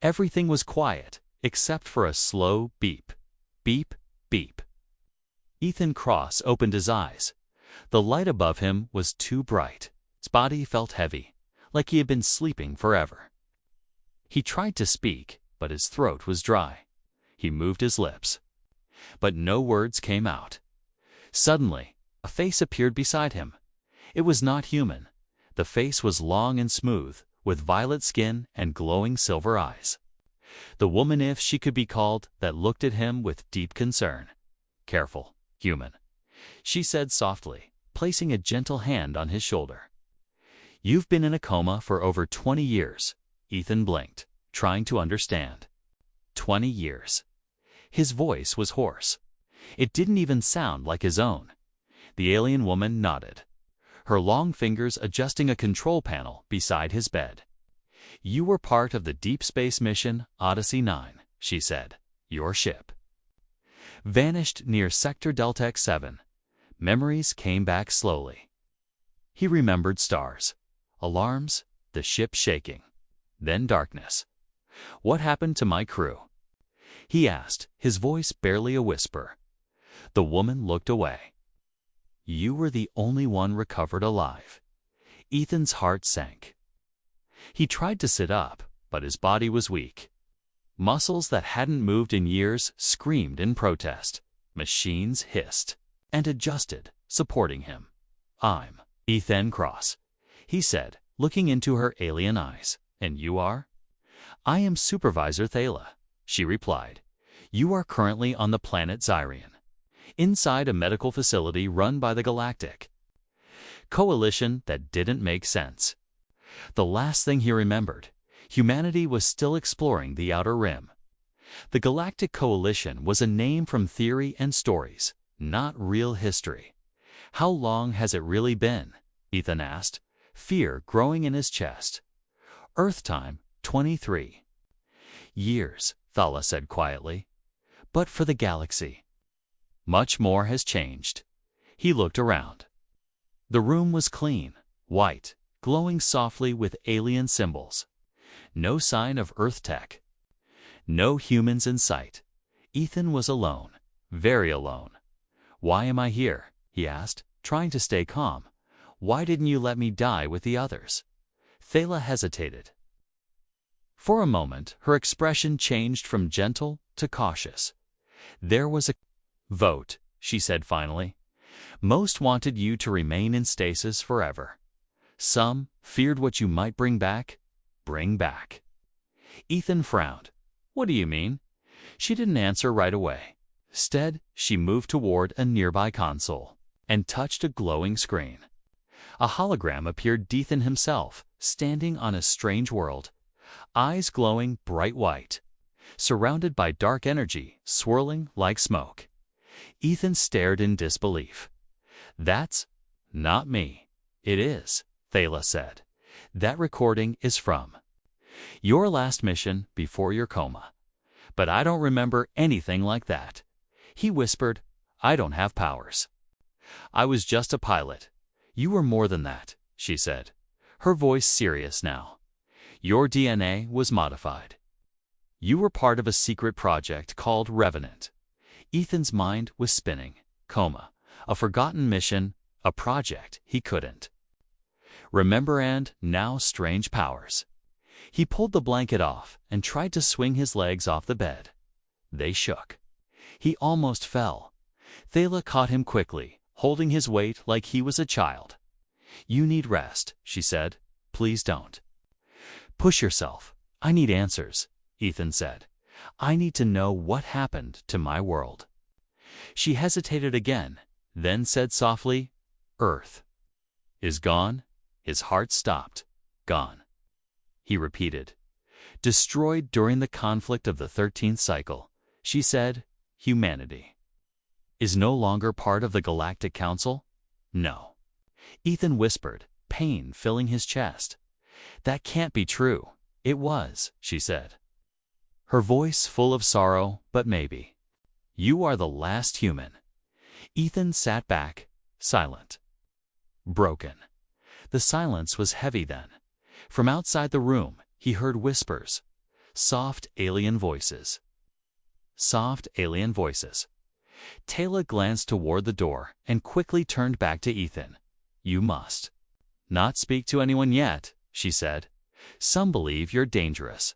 Everything was quiet, except for a slow beep, beep, beep. Ethan Cross opened his eyes. The light above him was too bright. His body felt heavy, like he had been sleeping forever. He tried to speak, but his throat was dry. He moved his lips, but no words came out. Suddenly, a face appeared beside him. It was not human. The face was long and smooth, with violet skin and glowing silver eyes. The woman, if she could be called, that looked at him with deep concern. "Careful, human," she said softly, placing a gentle hand on his shoulder. "You've been in a coma for over 20 years. Ethan blinked, trying to understand. 20 years. His voice was hoarse. It didn't even sound like his own. The alien woman nodded, her long fingers adjusting a control panel beside his bed. "You were part of the deep space mission Odyssey 9, she said. "Your ship vanished near Sector Delta X7. Memories came back slowly. He remembered stars, alarms, the ship shaking, then darkness. "What happened to my crew?" he asked, his voice barely a whisper. The woman looked away. "You were the only one recovered alive." Ethan's heart sank. He tried to sit up, but his body was weak. Muscles that hadn't moved in years screamed in protest. Machines hissed and adjusted, supporting him. "I'm Ethan Cross," he said, looking into her alien eyes. "And you are?" "I am Supervisor Thala," she replied. "You are currently on the planet Zyrian, inside a medical facility run by the Galactic Coalition that didn't make sense." The last thing he remembered, humanity was still exploring the Outer Rim. The Galactic Coalition was a name from theory and stories, not real history. "How long has it really been?" Ethan asked, fear growing in his chest. "Earth time, 23 years, Thala said quietly. "But for the galaxy, much more has changed." He looked around. The room was clean, white, glowing softly with alien symbols. No sign of Earth tech. No humans in sight. Ethan was alone, very alone. "Why am I here?" he asked, trying to stay calm. "Why didn't you let me die with the others?" Thala hesitated. For a moment, her expression changed from gentle to cautious. "There was a vote," she said finally. "Most wanted you to remain in stasis forever. Some feared what you might bring back. Bring back." Ethan frowned. "What do you mean?" She didn't answer right away. Instead, she moved toward a nearby console and touched a glowing screen. A hologram appeared, Ethan himself, standing on a strange world, eyes glowing bright white, surrounded by dark energy swirling like smoke. Ethan stared in disbelief. "That's not me." "It is," Thala said. "That recording is from your last mission before your coma. But I don't remember anything like that." He whispered, "I don't have powers. I was just a pilot." "You were more than that," she said, her voice serious now. "Your DNA was modified. You were part of a secret project called Revenant." Ethan's mind was spinning. Coma, a forgotten mission, a project he couldn't remember, and now strange powers. He pulled the blanket off and tried to swing his legs off the bed. They shook. He almost fell. Thala caught him quickly, holding his weight like he was a child. "You need rest," she said. "Please don't push yourself." "I need answers," Ethan said. "I need to know what happened to my world." She hesitated again, then said softly, "Earth is gone." His heart stopped. "Gone," he repeated. "Destroyed during the conflict of the 13th cycle." She said, "Humanity is no longer part of the Galactic Council?" "No." Ethan whispered, pain filling his chest. "That can't be true." "It was," she said, her voice full of sorrow. "But maybe you are the last human." Ethan sat back, silent, broken. The silence was heavy then. From outside the room, he heard whispers. Soft alien voices. Soft alien voices. Tayla glanced toward the door and quickly turned back to Ethan. You must not speak to anyone yet, she said. Some believe you're dangerous.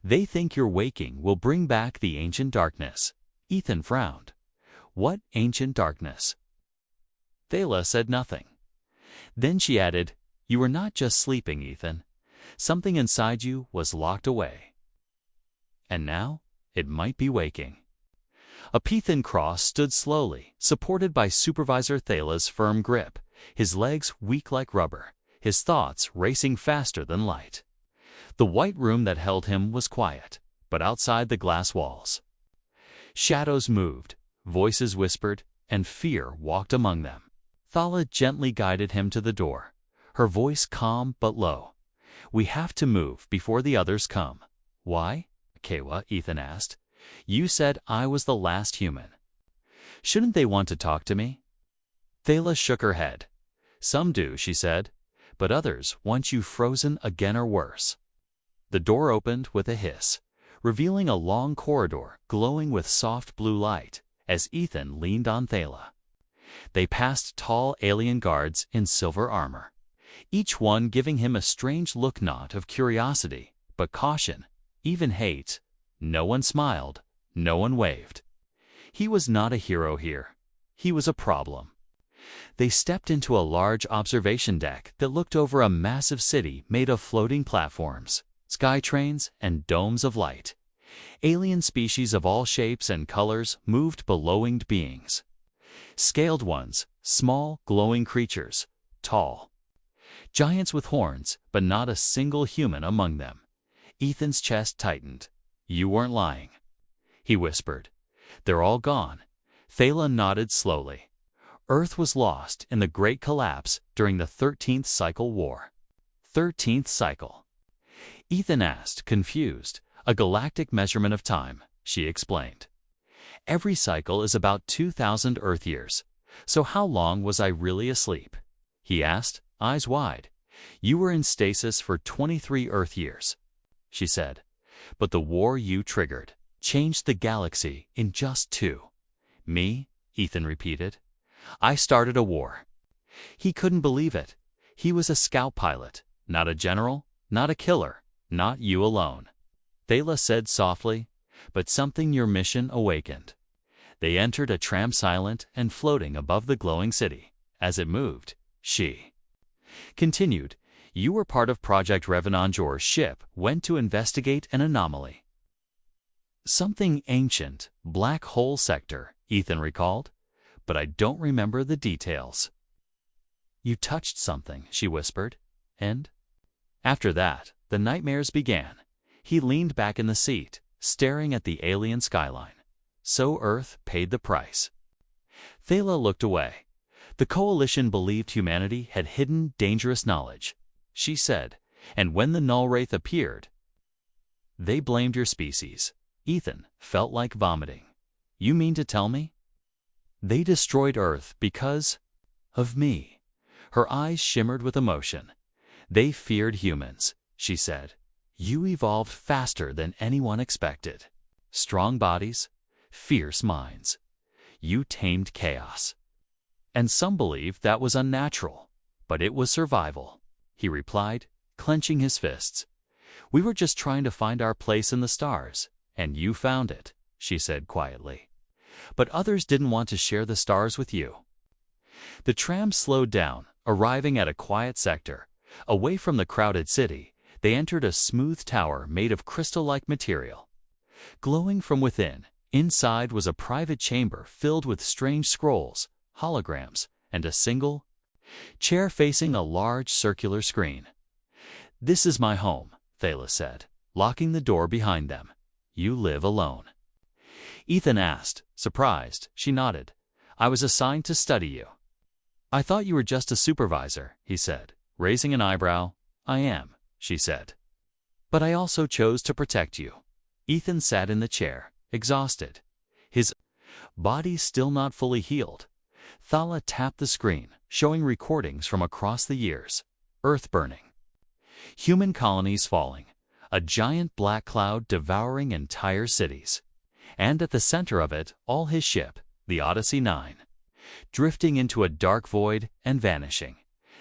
They think your waking will bring back the ancient darkness. Ethan frowned. What ancient darkness? Tayla said nothing. Then she added, you were not just sleeping, Ethan. Something inside you was locked away. And now it might be waking. Ethan Cross stood slowly, supported by Supervisor Tayla's firm grip, his legs weak like rubber, his thoughts racing faster than light. The white room that held him was quiet, but outside the glass walls, shadows moved, voices whispered, and fear walked among them. Thala gently guided him to the door, her voice calm but low. We have to move before the others come. Why? Kewa, Ethan asked. You said I was the last human. Shouldn't they want to talk to me? Thala shook her head. Some do, she said, but others want you frozen again or worse. The door opened with a hiss, revealing a long corridor glowing with soft blue light as Ethan leaned on Thala. They passed tall alien guards in silver armor, each one giving him a strange look, not of curiosity, but caution, even hate. No one smiled, no one waved. He was not a hero here. He was a problem. They stepped into a large observation deck that looked over a massive city made of floating platforms, sky trains, and domes of light. Alien species of all shapes and colors moved below winged beings. Scaled ones, small, glowing creatures, tall. Giants with horns, but not a single human among them. Ethan's chest tightened. You weren't lying, he whispered. They're all gone. Thala nodded slowly. Earth was lost in the Great Collapse during the 13th Cycle War. 13th Cycle? Ethan asked, confused. A galactic measurement of time, she explained. Every cycle is about 2,000 Earth years. So how long was I really asleep? He asked, eyes wide. You were in stasis for 23 Earth years, she said. But the war you triggered changed the galaxy in just 2. Me? Ethan repeated. I started a war. He couldn't believe it. He was a scout pilot, not a general, not a killer, not you alone. Thala said softly, but something your mission awakened. They entered a tram silent and floating above the glowing city. As it moved, she continued, you were part of Project Revenant. Your ship went to investigate an anomaly. Something ancient, black hole sector, Ethan recalled, but I don't remember the details. You touched something, she whispered, and? After that, the nightmares began. He leaned back in the seat, staring at the alien skyline. So Earth paid the price. Thala looked away. The coalition believed humanity had hidden dangerous knowledge, she said, and when the null wraith appeared, they blamed your species. Ethan felt like vomiting. You mean to tell me? They destroyed Earth because of me. Her eyes shimmered with emotion. They feared humans, she said. You evolved faster than anyone expected. Strong bodies, fierce minds. You tamed chaos. And some believed that was unnatural, but it was survival, he replied, clenching his fists. We were just trying to find our place in the stars, and you found it, she said quietly. But others didn't want to share the stars with you. The tram slowed down, arriving at a quiet sector. Away from the crowded city, they entered a smooth tower made of crystal-like material. Glowing from within, inside was a private chamber filled with strange scrolls, holograms, and a single chair facing a large circular screen. This is my home, Thala said, locking the door behind them. You live alone. Ethan asked, surprised. She nodded. I was assigned to study you. I thought you were just a supervisor, he said, raising an eyebrow. I am, she said. But I also chose to protect you. Ethan sat in the chair, exhausted, his body still not fully healed. Thala tapped the screen, showing recordings from across the years. Earth burning. Human colonies falling. a giant black cloud devouring entire cities. And at the center of it, all his ship, the Odyssey 9, drifting into a dark void and vanishing,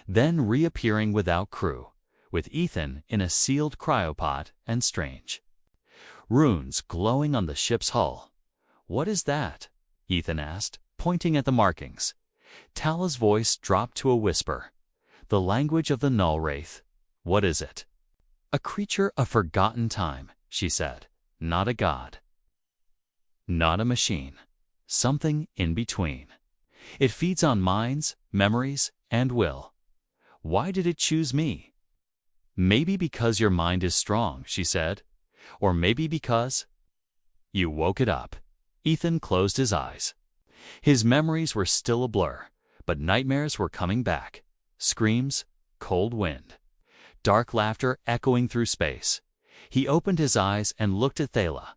then reappearing without crew, with Ethan in a sealed cryopod and Strange. Runes glowing on the ship's hull. "What is that?" Ethan asked, pointing at the markings. Tala's voice dropped to a whisper. "The language of the Null Wraith." "What is it?" "A creature of forgotten time," she said. "Not a god. Not a machine. Something in between. It feeds on minds, memories, and will." "Why did it choose me?" "Maybe because your mind is strong," she said. "Or maybe because—" "You woke it up." Ethan closed his eyes. His memories were still a blur, but nightmares were coming back. Screams, cold wind, dark laughter echoing through space. He opened his eyes and looked at Thala.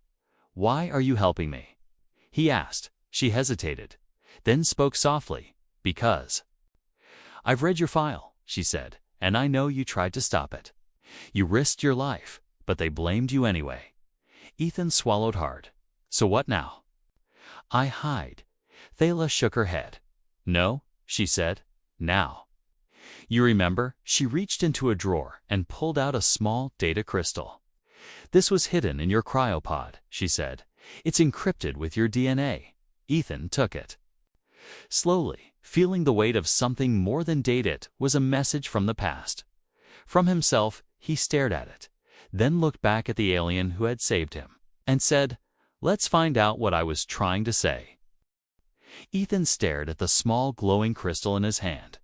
"Why are you helping me?" he asked. She hesitated, then spoke softly. "Because." "I've read your file," she said, "and I know you tried to stop it. You risked your life, but they blamed you anyway." Ethan swallowed hard. "So what now?" "I hide." Thala shook her head. "No," she said. "Now." "You remember?" She reached into a drawer and pulled out a small data crystal. "This was hidden in your cryopod," she said. "It's encrypted with your DNA." Ethan took it. Slowly, feeling the weight of something more than data, it was a message from the past. From himself, he stared at it, then looked back at the alien who had saved him, and said, "Let's find out what I was trying to say." Ethan stared at the small glowing crystal in his hand.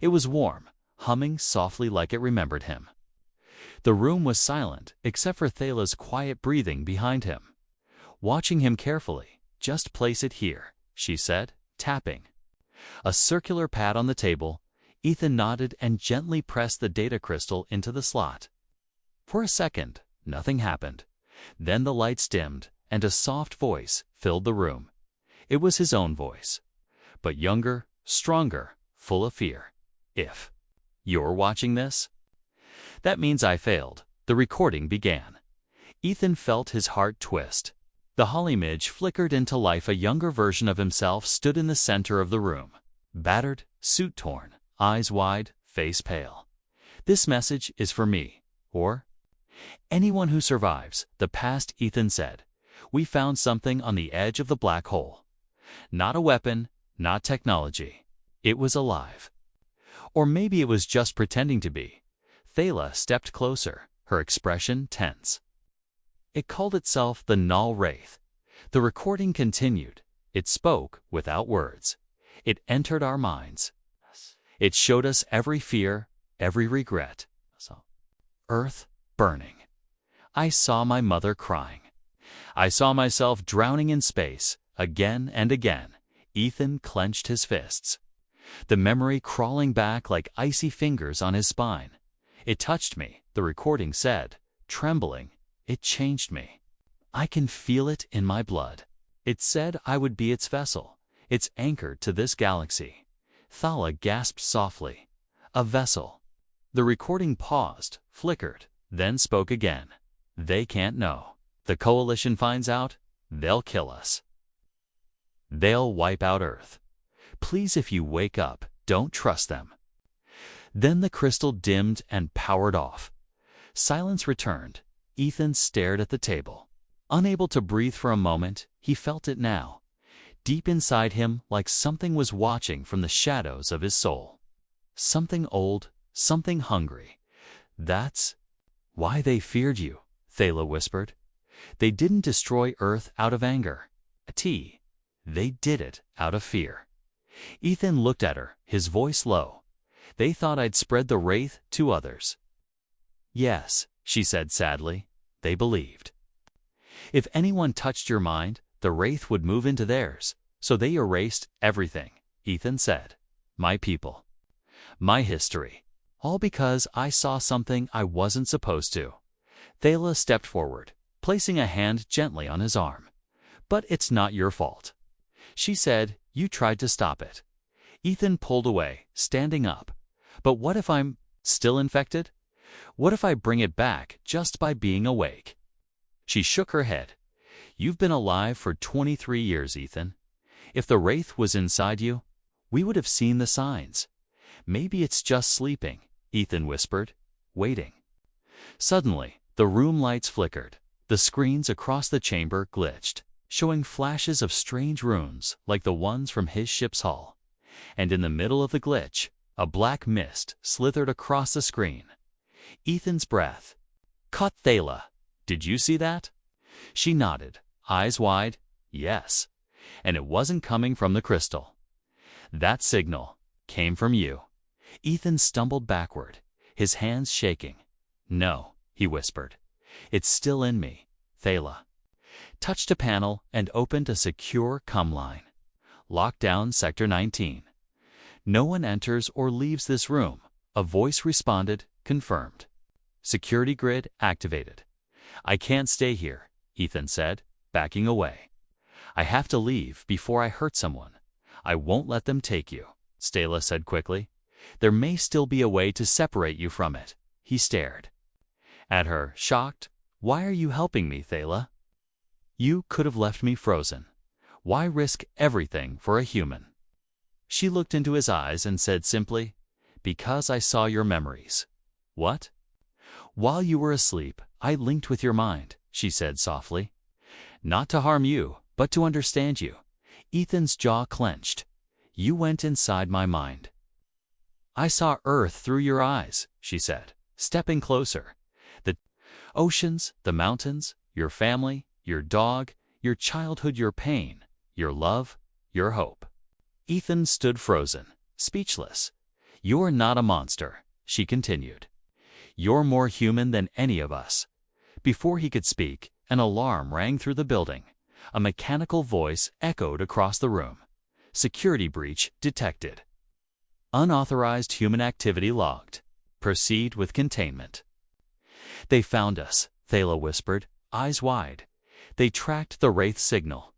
It was warm, humming softly like it remembered him. The room was silent, except for Thala's quiet breathing behind him. Watching him carefully. "Just place it here," she said, tapping. A circular pad on the table. Ethan nodded and gently pressed the data crystal into the slot. For a second, nothing happened. Then the lights dimmed, and a soft voice filled the room. It was his own voice, but younger, stronger, full of fear. "If you're watching this, that means I failed." The recording began. Ethan felt his heart twist. The Hall image flickered into life. A younger version of himself stood in the center of the room. Battered, suit torn, eyes wide, face pale. "This message is for me, or anyone who survives the past," Ethan said. "We found something on the edge of the black hole. Not a weapon, not technology. It was alive. Or maybe it was just pretending to be." Thala stepped closer, her expression tense. "It called itself the Null Wraith." The recording continued. "It spoke without words. It entered our minds. It showed us every fear, every regret. Earth burning. I saw my mother crying. I saw myself drowning in space, again and again." Ethan clenched his fists, the memory crawling back like icy fingers on his spine. "It touched me," the recording said, trembling. "It changed me. I can feel it in my blood. It said I would be its vessel, its anchor to this galaxy." Thala gasped softly. "A vessel." The recording paused, flickered, then spoke again. "They can't know. The Coalition finds out, they'll kill us. They'll wipe out Earth. Please, if you wake up, don't trust them." Then the crystal dimmed and powered off. Silence returned. Ethan stared at the table. Unable to breathe for a moment, he felt it now, deep inside him, like something was watching from the shadows of his soul. Something old, something hungry. "That's why they feared you," Thala whispered. "They didn't destroy Earth out of anger. They did it out of fear." Ethan looked at her, his voice low. "They thought I'd spread the Wraith to others." "Yes," she said sadly, "they believed. If anyone touched your mind, the Wraith would move into theirs, so they erased everything," Ethan said. "My people. My history. All because I saw something I wasn't supposed to." Thala stepped forward, placing a hand gently on his arm. "But it's not your fault," she said. "You tried to stop it." Ethan pulled away, standing up. "But what if I'm still infected?" What if I bring it back just by being awake? She shook her head. You've been alive for 23 years, Ethan. If the wraith was inside you, we would have seen the signs. Maybe it's just sleeping, Ethan whispered, waiting. Suddenly, the room lights flickered. The screens across the chamber glitched, showing flashes of strange runes like the ones from his ship's hull. And in the middle of the glitch, a black mist slithered across the screen. Ethan's breath caught Thala. Did you see that? She nodded, eyes wide. Yes. And it wasn't coming from the crystal. That signal came from you. Ethan stumbled backward, his hands shaking. No, he whispered. It's still in me, Thala. Touched a panel and opened a secure come line. Lockdown Sector 19. No one enters or leaves this room. A voice responded, confirmed. Security grid activated. I can't stay here, Ethan said, backing away. I have to leave before I hurt someone. I won't let them take you, Thala said quickly. There may still be a way to separate you from it. He stared at her, shocked. Why are you helping me, Thala? You could have left me frozen. Why risk everything for a human? She looked into his eyes and said simply, because I saw your memories. What? While you were asleep, I linked with your mind, she said softly. Not to harm you, but to understand you. Ethan's jaw clenched. You went inside my mind. I saw Earth through your eyes, she said, stepping closer. The oceans, the mountains, your family, your dog, your childhood, your pain, your love, your hope. Ethan stood frozen, speechless. You're not a monster, she continued. You're more human than any of us. Before he could speak, an alarm rang through the building. A mechanical voice echoed across the room. Security breach detected. Unauthorized human activity logged. Proceed with containment. They found us, Thala whispered, eyes wide. They tracked the wraith signal.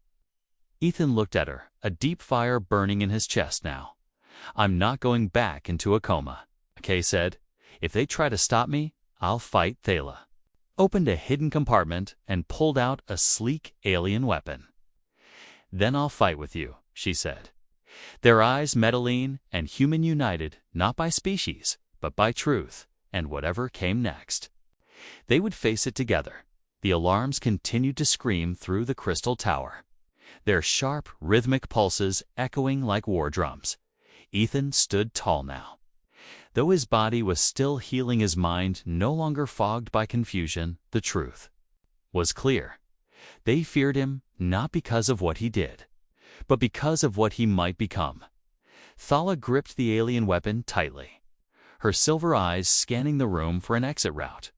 Ethan looked at her, a deep fire burning in his chest now. I'm not going back into a coma, Kay said. If they try to stop me, I'll fight. Thala opened a hidden compartment and pulled out a sleek alien weapon. Then I'll fight with you, she said. Their eyes Metalline and human united, not by species, but by truth, and whatever came next. They would face it together. The alarms continued to scream through the crystal tower, their sharp, rhythmic pulses echoing like war drums. Ethan stood tall now. Though his body was still healing, his mind no longer fogged by confusion, the truth was clear. They feared him not because of what he did, but because of what he might become. Thala gripped the alien weapon tightly, her silver eyes scanning the room for an exit route.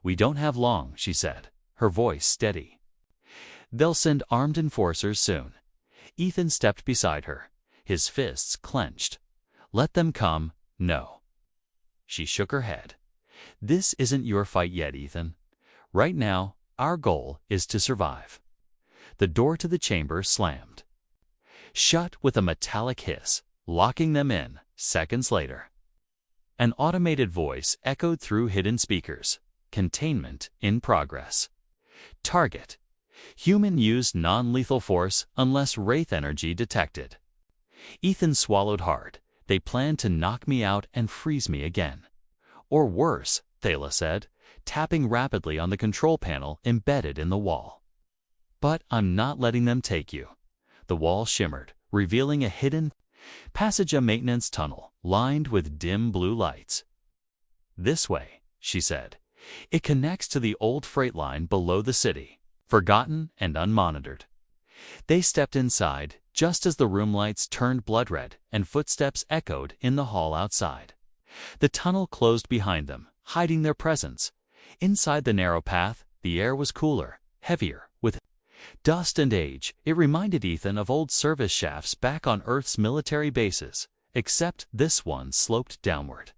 We don't have long, she said, her voice steady. They'll send armed enforcers soon. Ethan stepped beside her, his fists clenched. Let them come, no. She shook her head. This isn't your fight yet, Ethan. Right now, our goal is to survive. The door to the chamber slammed shut with a metallic hiss, locking them in. Seconds later, an automated voice echoed through hidden speakers. Containment in progress. Target: human used non-lethal force unless wraith energy detected. Ethan swallowed hard. They plan to knock me out and freeze me again. Or worse, Thala said, tapping rapidly on the control panel embedded in the wall. But I'm not letting them take you. The wall shimmered, revealing a hidden passage, a maintenance tunnel lined with dim blue lights. This way, she said. It connects to the old freight line below the city, forgotten and unmonitored. They stepped inside just as the room lights turned blood red and footsteps echoed in the hall outside. The tunnel closed behind them, hiding their presence. Inside the narrow path, the air was cooler, heavier, with dust and age. It reminded Ethan of old service shafts back on Earth's military bases, except this one sloped downward,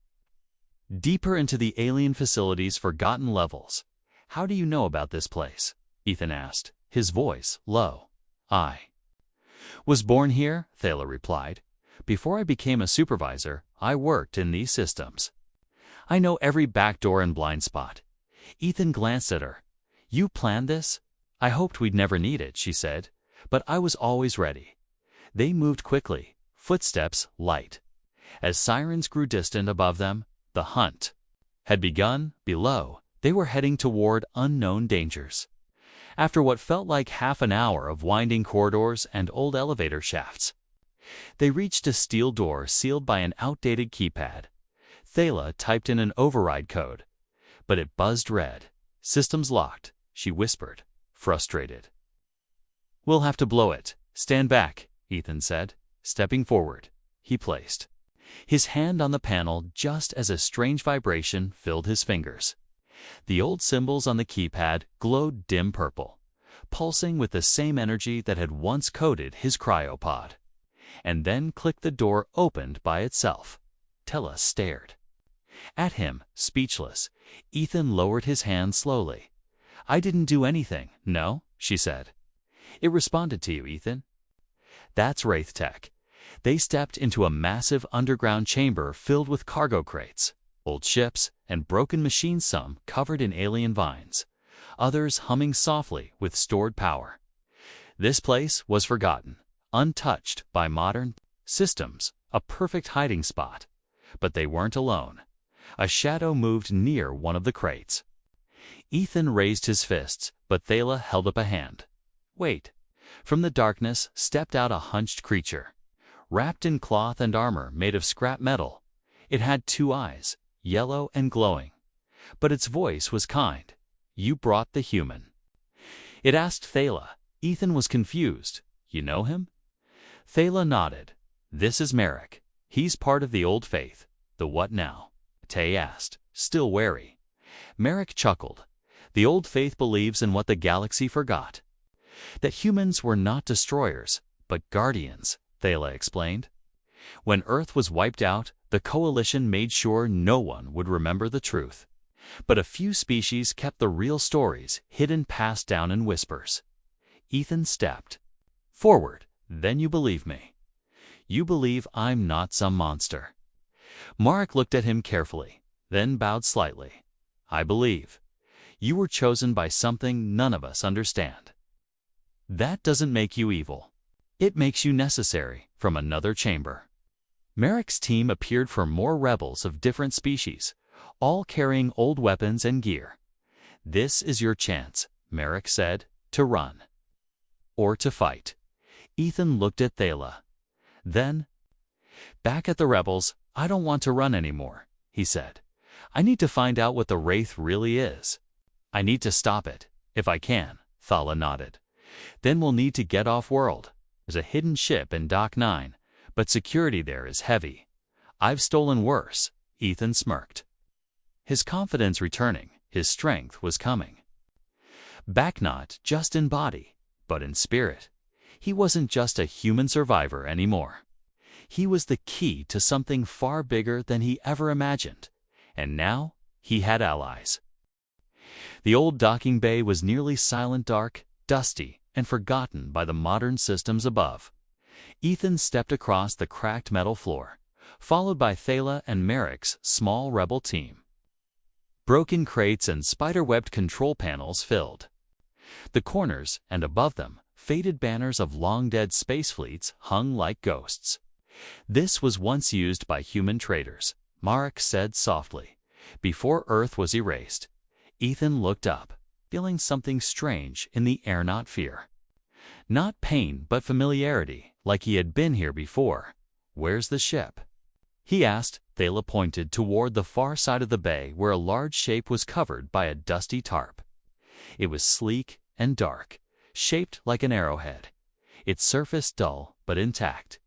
deeper into the alien facility's forgotten levels. How do you know about this place? Ethan asked, his voice low. I was born here, Thala replied. Before I became a supervisor, I worked in these systems. I know every back door and blind spot. Ethan glanced at her. You planned this? I hoped we'd never need it, she said, but I was always ready. They moved quickly, footsteps light. As sirens grew distant above them, the hunt had begun. Below, they were heading toward unknown dangers. After what felt like half an hour of winding corridors and old elevator shafts, they reached a steel door sealed by an outdated keypad. Thala typed in an override code, but it buzzed red. Systems locked, she whispered, frustrated. We'll have to blow it. Stand back, Ethan said. Stepping forward, he placed his hand on the panel just as a strange vibration filled his fingers. The old symbols on the keypad glowed dim purple, pulsing with the same energy that had once coated his cryopod. And then clicked. The door opened by itself. Thala stared at him, speechless. Ethan lowered his hand slowly. I didn't do anything, no, she said. It responded to you, Ethan. That's Wraith Tech. They stepped into a massive underground chamber filled with cargo crates, old ships, and broken machines, some covered in alien vines, others humming softly with stored power. This place was forgotten, untouched by modern systems, a perfect hiding spot. But they weren't alone. A shadow moved near one of the crates. Ethan raised his fists, but Thala held up a hand. Wait. From the darkness stepped out a hunched creature, wrapped in cloth and armor made of scrap metal. It had 2 eyes, yellow and glowing. But its voice was kind. You brought the human. It asked Thala. Ethan was confused. You know him? Thala nodded. This is Merrick. He's part of the old faith. The what now? Tay asked, still wary. Merrick chuckled. The old faith believes in what the galaxy forgot. That humans were not destroyers, but guardians, Thala explained. When Earth was wiped out, the Coalition made sure no one would remember the truth. But a few species kept the real stories hidden, passed down in whispers. Ethan stepped forward. Then you believe me. You believe I'm not some monster. Marek looked at him carefully, then bowed slightly. I believe. You were chosen by something none of us understand. That doesn't make you evil. It makes you necessary from another chamber. Merrick's team appeared for more rebels of different species, all carrying old weapons and gear. This is your chance, Merrick said, to run. Or to fight. Ethan looked at Thala. Then, back at the rebels, I don't want to run anymore, he said. I need to find out what the Wraith really is. I need to stop it, if I can, Thala nodded. Then we'll need to get off-world. There's a hidden ship in Dock 9, but security there is heavy. I've stolen worse, Ethan smirked. His confidence returning, his strength was coming. Back not just in body, but in spirit. He wasn't just a human survivor anymore. He was the key to something far bigger than he ever imagined. And now he had allies. The old docking bay was nearly silent, dark, dusty, and forgotten by the modern systems above. Ethan stepped across the cracked metal floor, followed by Thala and Merrick's small rebel team. Broken crates and spider-webbed control panels filled the corners, and above them, faded banners of long-dead space fleets hung like ghosts. This was once used by human traders, Marek said softly, before Earth was erased. Ethan looked up, feeling something strange in the air, not fear. Not pain, but familiarity, like he had been here before. Where's the ship? He asked. Thala pointed toward the far side of the bay where a large shape was covered by a dusty tarp. It was sleek and dark, shaped like an arrowhead, its surface dull but intact.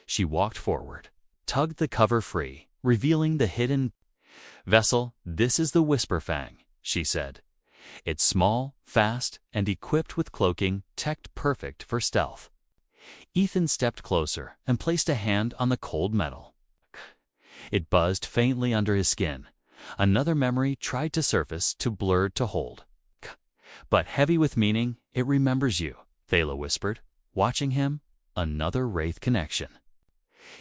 She walked forward, tugged the cover free, revealing the hidden vessel. This is the Whisperfang, she said. It's small, fast, and equipped with cloaking, tech perfect for stealth. Ethan stepped closer and placed a hand on the cold metal. It buzzed faintly under his skin. Another memory tried to surface, too blurred to hold. But heavy with meaning, it remembers you, Thala whispered, watching him. Another Wraith connection.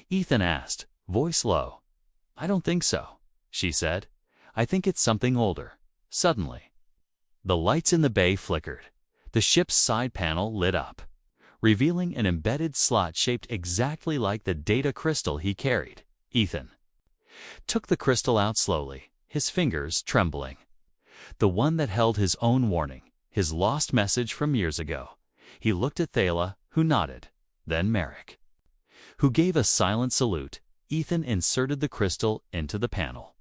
Ethan asked, voice low. I don't think so, she said. I think it's something older. Suddenly, the lights in the bay flickered. The ship's side panel lit up, revealing an embedded slot shaped exactly like the data crystal he carried. Ethan took the crystal out slowly, his fingers trembling. The one that held his own warning, his lost message from years ago. He looked at Thala, who nodded, then Merrick, who gave a silent salute. Ethan inserted the crystal into the panel.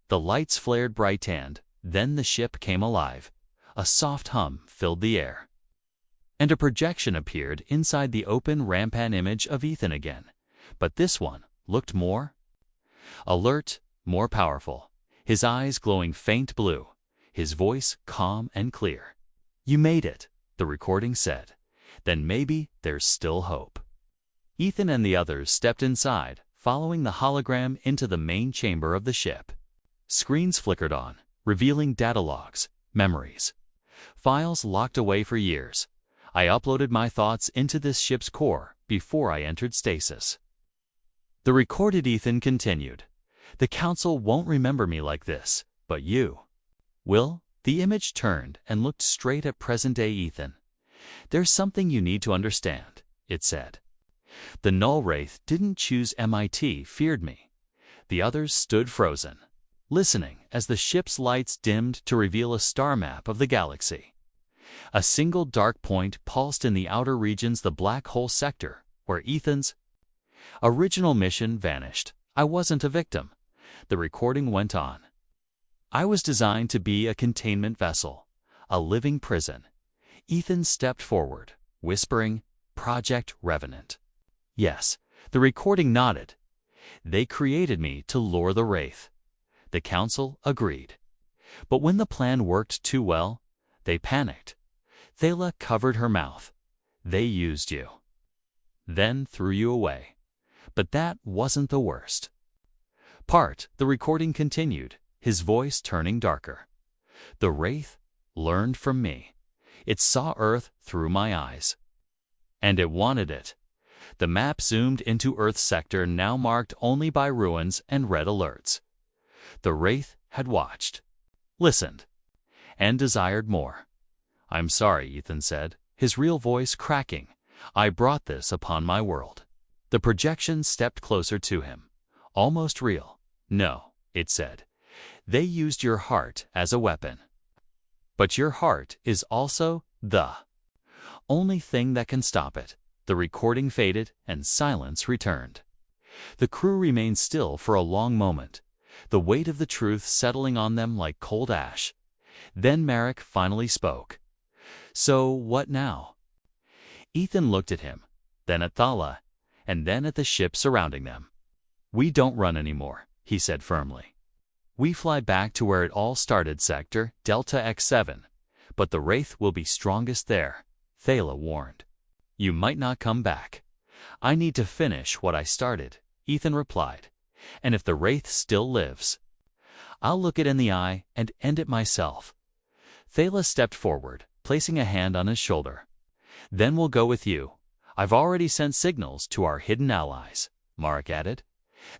The lights flared bright and then the ship came alive. A soft hum filled the air, and a projection appeared inside the open rampan image of Ethan again. But this one looked more alert, more powerful, his eyes glowing faint blue, his voice calm and clear. "You made it," the recording said. "Then maybe there's still hope." Ethan and the others stepped inside, following the hologram into the main chamber of the ship. Screens flickered on, revealing data logs, memories, files locked away for years. I uploaded my thoughts into this ship's core before I entered stasis. The recorded Ethan continued. "The Council won't remember me like this, but you will." The image turned and looked straight at present-day Ethan. "There's something you need to understand," it said. "The Null Wraith didn't choose MIT, feared me." The others stood frozen, listening as the ship's lights dimmed to reveal a star map of the galaxy. A single dark point pulsed in the outer regions, the black hole sector, where Ethan's original mission vanished. "I wasn't a victim," the recording went on. "I was designed to be a containment vessel, a living prison." Ethan stepped forward, whispering, "Project Revenant." "Yes," the recording nodded. "They created me to lure the Wraith." The Council agreed. "But when the plan worked too well, they panicked." Thala covered her mouth. "They used you, then threw you away. But that wasn't the worst part," the recording continued, his voice turning darker. "The Wraith learned from me. It saw Earth through my eyes, and it wanted it." The map zoomed into Earth's sector, now marked only by ruins and red alerts. The Wraith had watched, listened, and desired more. "I'm sorry," Ethan said, his real voice cracking. "I brought this upon my world." The projection stepped closer to him, almost real. "No," it said. "They used your heart as a weapon. But your heart is also the only thing that can stop it." The recording faded and silence returned. The crew remained still for a long moment, the weight of the truth settling on them like cold ash. Then Merrick finally spoke. "So what now?" Ethan looked at him, then at Thala, and then at the ship surrounding them. "We don't run anymore," he said firmly. "We fly back to where it all started, Sector Delta X7. But the Wraith will be strongest there," Thala warned. "You might not come back." "I need to finish what I started," Ethan replied. "And if the Wraith still lives, I'll look it in the eye and end it myself." Thala stepped forward, placing a hand on his shoulder. "Then we'll go with you. I've already sent signals to our hidden allies," Marek added.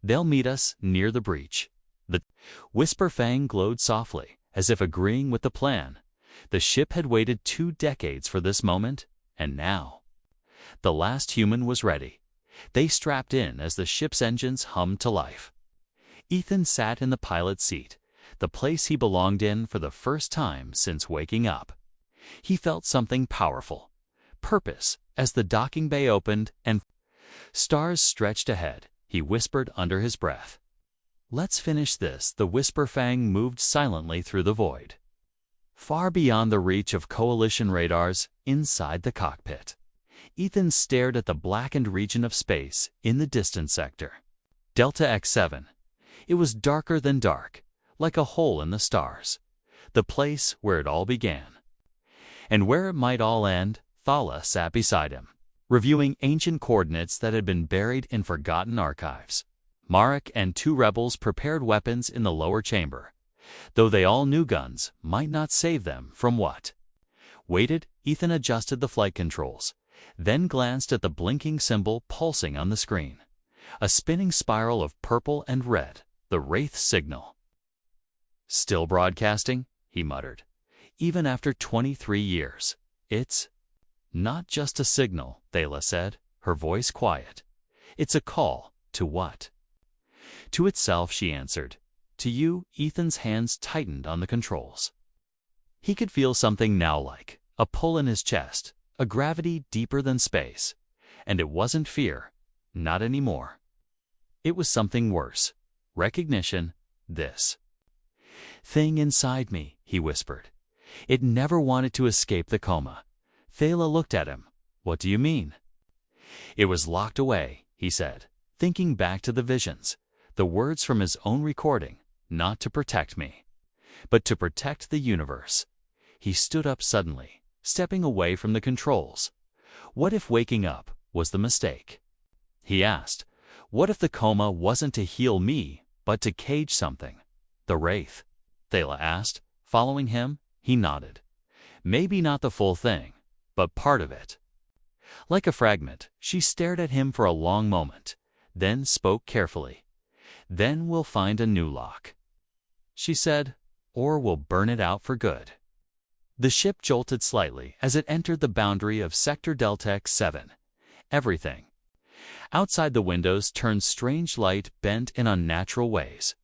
"They'll meet us near the breach." The Whisper Fang glowed softly, as if agreeing with the plan. The ship had waited 2 decades for this moment, and now the last human was ready. They strapped in as the ship's engines hummed to life. Ethan sat in the pilot's seat, the place he belonged in for the first time since waking up. He felt something powerful, purpose, as the docking bay opened and stars stretched ahead. He whispered under his breath, "Let's finish this." The Whisper Fang moved silently through the void, far beyond the reach of Coalition radars, inside the cockpit. Ethan stared at the blackened region of space in the distant sector. Delta X7. It was darker than dark, like a hole in the stars. The place where it all began. And where it might all end. Thala sat beside him, reviewing ancient coordinates that had been buried in forgotten archives. Marek and 2 rebels prepared weapons in the lower chamber, though they all knew guns might not save them from what waited. Ethan adjusted the flight controls, then glanced at the blinking symbol pulsing on the screen. A spinning spiral of purple and red, the Wraith's signal. Still broadcasting? He muttered. Even after 23 years. It's not just a signal, Thela said, her voice quiet. It's a call. To what? To itself, she answered. To you. Ethan's hands tightened on the controls. He could feel something now, like a pull in his chest, a gravity deeper than space. And it wasn't fear. Not anymore. It was something worse. Recognition. This thing inside me, he whispered. It never wanted to escape the coma. Thela looked at him. What do you mean? It was locked away, he said, thinking back to the visions, the words from his own recording, not to protect me, but to protect the universe. He stood up suddenly, stepping away from the controls. What if waking up was the mistake? He asked, what if the coma wasn't to heal me, but to cage something? The Wraith? Thela asked, following him. He nodded. Maybe not the full thing, but part of it. Like a fragment, she stared at him for a long moment, then spoke carefully. Then we'll find a new lock, she said, or we'll burn it out for good. The ship jolted slightly as it entered the boundary of Sector Deltec 7. Everything outside the windows turned strange light, bent in unnatural ways,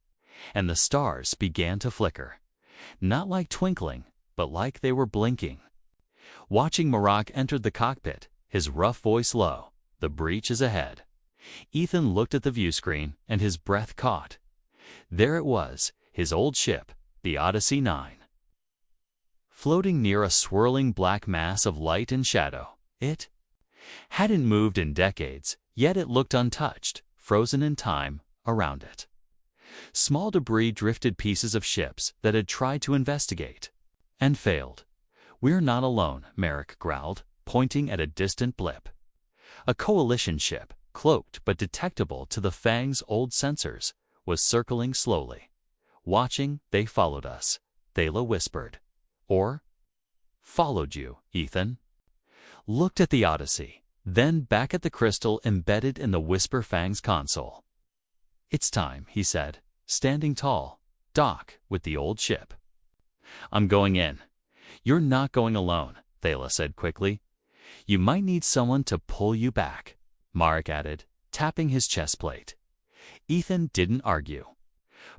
and the stars began to flicker, not like twinkling, but like they were blinking. Watching Marak enter the cockpit, his rough voice low, the breach is ahead. Ethan looked at the view screen, and his breath caught. There it was, his old ship, the Odyssey 9. Floating near a swirling black mass of light and shadow, it hadn't moved in decades, yet it looked untouched, frozen in time, around it. Small debris drifted, pieces of ships that had tried to investigate and failed. We're not alone, Merrick growled, pointing at a distant blip. A coalition ship, cloaked but detectable to the Fang's old sensors, was circling slowly. Watching, they followed us, Thela whispered. Or followed you, Ethan. Looked at the Odyssey, then back at the crystal embedded in the Whisper Fang's console. It's time, he said, standing tall. Dock with the old ship. I'm going in. You're not going alone, Thela said quickly. You might need someone to pull you back, Marek added, tapping his chest plate. Ethan didn't argue.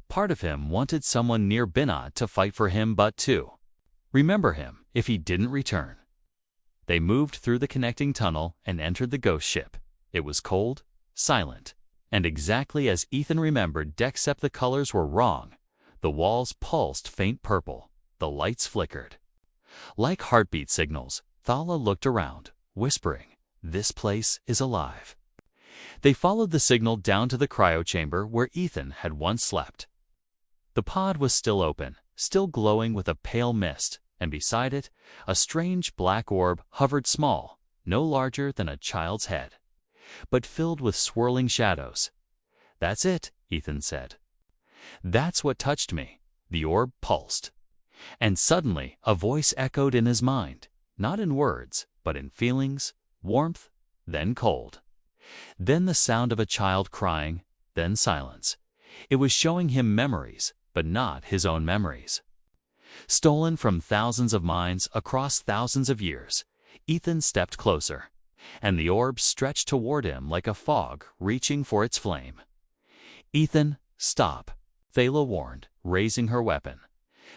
Part of him wanted someone near Binod to fight for him, but to remember him if he didn't return. They moved through the connecting tunnel and entered the ghost ship. It was cold, silent, and exactly as Ethan remembered, except the colors were wrong. The walls pulsed faint purple. The lights flickered. Like heartbeat signals, Thala looked around, whispering, "This place is alive." They followed the signal down to the cryo chamber where Ethan had once slept. The pod was still open, still glowing with a pale mist, and beside it, a strange black orb hovered, small, no larger than a child's head, but filled with swirling shadows. "That's it," Ethan said. "That's what touched me." The orb pulsed. And suddenly, a voice echoed in his mind, not in words, but in feelings, warmth, then cold. Then the sound of a child crying, then silence. It was showing him memories, but not his own memories. Stolen from thousands of minds across thousands of years, Ethan stepped closer, and the orb stretched toward him like a fog reaching for its flame. "Ethan, stop," Thala warned, raising her weapon.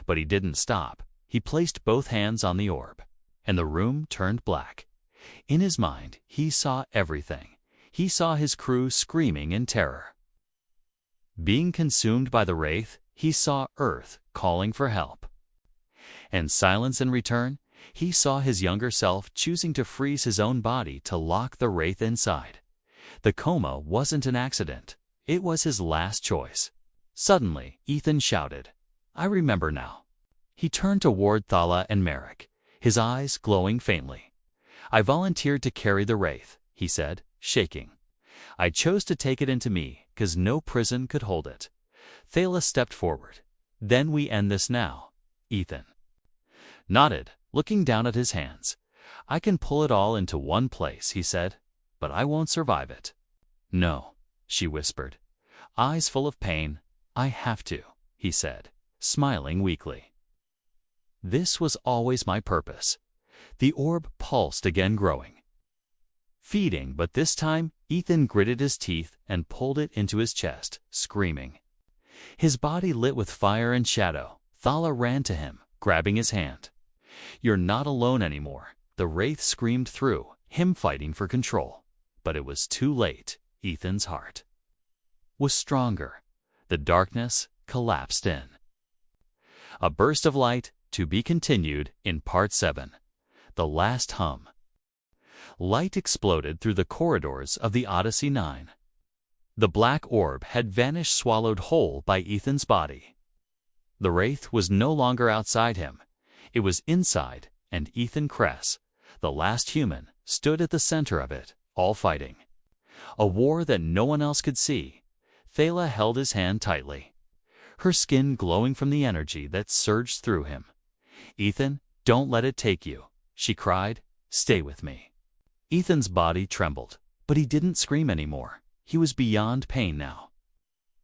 But he didn't stop. He placed both hands on the orb, and the room turned black. In his mind, he saw everything. He saw his crew screaming in terror, being consumed by the Wraith. He saw Earth calling for help. And silence in return. He saw his younger self choosing to freeze his own body to lock the Wraith inside. The coma wasn't an accident. It was his last choice. Suddenly, Ethan shouted, "I remember now." He turned toward Thala and Merrick, his eyes glowing faintly. "I volunteered to carry the Wraith," he said, shaking. "I chose to take it into me, 'cause no prison could hold it." Thala stepped forward. "Then we end this now." Ethan nodded, looking down at his hands. "I can pull it all into one place," he said, "but I won't survive it." "No," she whispered, eyes full of pain. "I have to," he said. smiling weakly. This was always my purpose. The orb pulsed again, growing. Feeding, but this time Ethan gritted his teeth and pulled it into his chest, screaming. His body lit with fire and shadow. Thala ran to him, grabbing his hand. "You're not alone anymore," the wraith screamed through, him fighting for control. But it was too late. Ethan's heart was stronger. The darkness collapsed in. A burst of light, to be continued in Part 7. The last hum. Light exploded through the corridors of the Odyssey 9. The black orb had vanished, swallowed whole by Ethan's body. The wraith was no longer outside him. It was inside, and Ethan Kress, the last human, stood at the center of it, all fighting. A war that no one else could see. Thala held his hand tightly, her skin glowing from the energy that surged through him. "Ethan, don't let it take you," she cried. "Stay with me." Ethan's body trembled, but he didn't scream anymore. He was beyond pain now.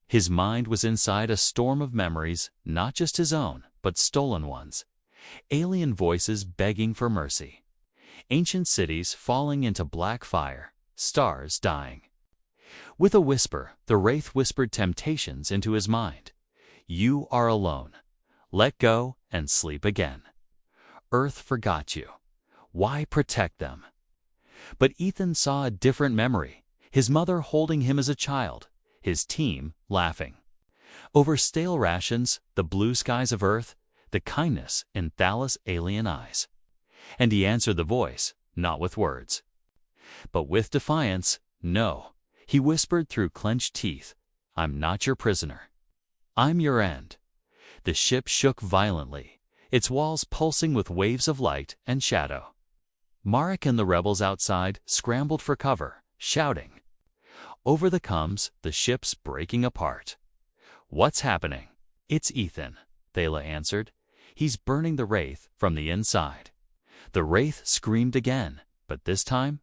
His mind was inside a storm of memories, not just his own, but stolen ones. Alien voices begging for mercy. Ancient cities falling into black fire, stars dying. With a whisper, the wraith whispered temptations into his mind. "You are alone. Let go and sleep again. Earth forgot you. Why protect them?" But Ethan saw a different memory. His mother holding him as a child, his team laughing. Over stale rations, the blue skies of Earth, the kindness in Thala's alien eyes. And he answered the voice, not with words, but with defiance. "No," he whispered through clenched teeth. "I'm not your prisoner. I'm your end." The ship shook violently, its walls pulsing with waves of light and shadow. Marek and the rebels outside scrambled for cover, shouting. Over the comms, the ship's breaking apart. "What's happening?" "It's Ethan," Thala answered. "He's burning the wraith from the inside." The wraith screamed again, but this time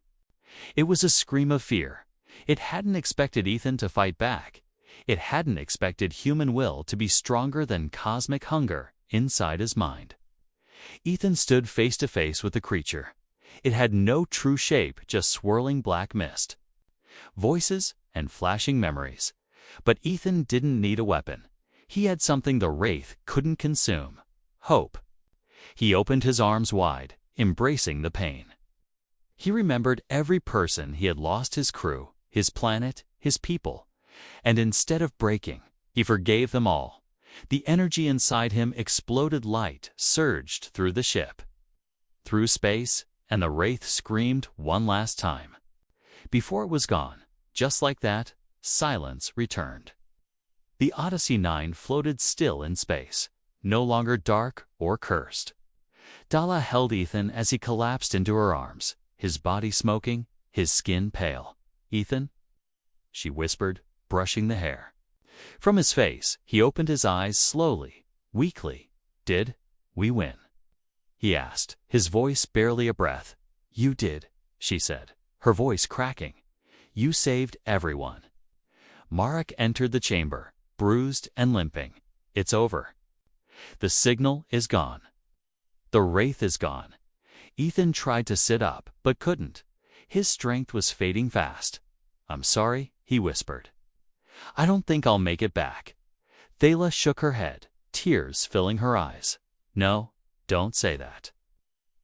it was a scream of fear. It hadn't expected Ethan to fight back. It hadn't expected human will to be stronger than cosmic hunger inside his mind. Ethan stood face to face with the creature. It had no true shape, just swirling black mist. Voices and flashing memories. But Ethan didn't need a weapon. He had something the wraith couldn't consume. Hope. He opened his arms wide, embracing the pain. He remembered every person he had lost, his crew, his planet, his people. And instead of breaking, he forgave them all. The energy inside him exploded. Light surged through the ship, through space, and the wraith screamed one last time. Before it was gone, just like that, silence returned. The Odyssey 9 floated still in space, no longer dark or cursed. Thala held Ethan as he collapsed into her arms, his body smoking, his skin pale. "Ethan?" she whispered, brushing the hair. From his face, he opened his eyes slowly, weakly. "Did we win?" he asked, his voice barely a breath. "You did," she said, her voice cracking. "You saved everyone." Marek entered the chamber, bruised and limping. "It's over. The signal is gone. The wraith is gone." Ethan tried to sit up, but couldn't. His strength was fading fast. "I'm sorry," he whispered. "I don't think I'll make it back." Thala shook her head, tears filling her eyes. "No, don't say that.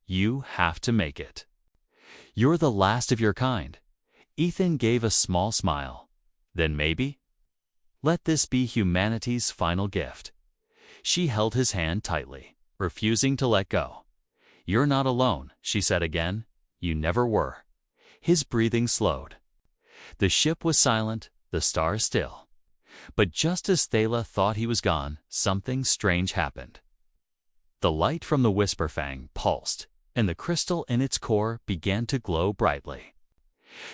You have to make it. You're the last of your kind." Ethan gave a small smile. "Then maybe? Let this be humanity's final gift." She held his hand tightly, refusing to let go. "You're not alone," she said again. "You never were." His breathing slowed. The ship was silent, the stars still. But just as Thala thought he was gone, something strange happened. The light from the Whisper Fang pulsed, and the crystal in its core began to glow brightly.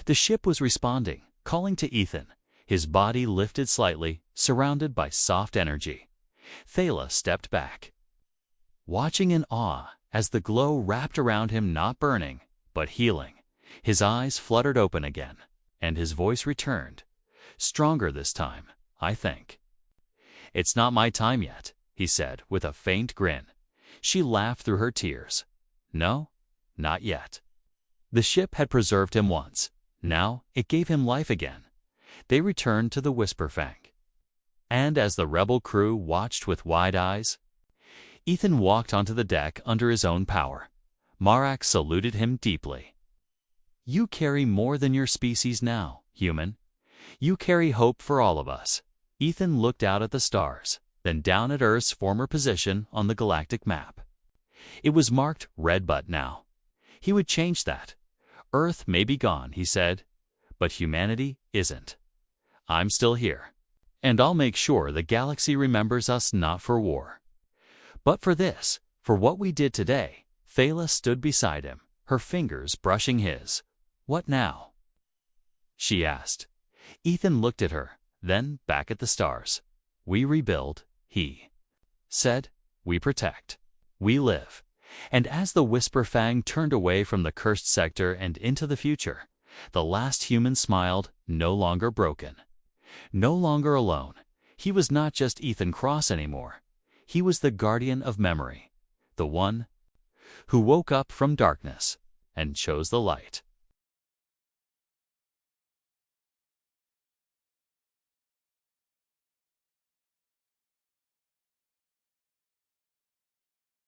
The ship was responding, calling to Ethan. His body lifted slightly, surrounded by soft energy. Thala stepped back, watching in awe as the glow wrapped around him, not burning, but healing. His eyes fluttered open again, and his voice returned. Stronger this time, I think. "It's not my time yet." he said with a faint grin. She laughed through her tears. No, not yet. The ship had preserved him once. Now it gave him life again. They returned to the Whisperfang. And as the rebel crew watched with wide eyes, Ethan walked onto the deck under his own power. Marak saluted him deeply. You carry more than your species now, human. You carry hope for all of us. Ethan looked out at the stars, then down at Earth's former position on the galactic map. It was marked red but now. He would change that. Earth may be gone, he said, but humanity isn't. I'm still here, and I'll make sure the galaxy remembers us not for war, but for this, for what we did today. Thala stood beside him, her fingers brushing his. What now? She asked. Ethan looked at her, then back at the stars. We rebuild, he said. We protect. We live. And as the Whisperfang turned away from the cursed sector and into the future, the last human smiled, no longer broken. No longer alone. He was not just Ethan Cross anymore. He was the guardian of memory, the one who woke up from darkness and chose the light.